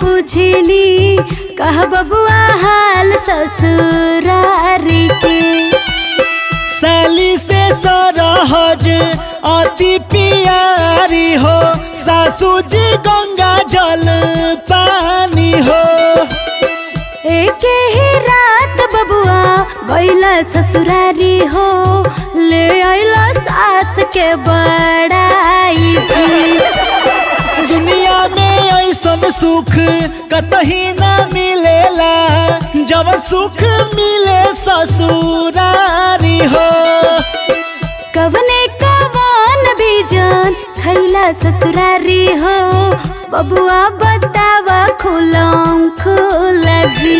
पूछनी कह बबुआ हाल ससुरारी के। साली से सरहज अति प्यारी हो, सासू जी गंगा जल पानी हो। एक ही रात बबुआ बैला ससुरारी हो, ले आइला सास के बड़ाई जी। दुनिया में ऐसन सुख कतही ना मिलेला, जब सुख मिले ससुरारी हो। कवने कवन बीजन खैला ससुरारी हो, बबुआ बतावा खुलम खुला जी।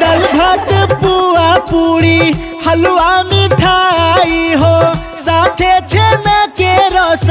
दाल भात पुआ पूरी हलवा मिठाई हो, साथे छेना के रस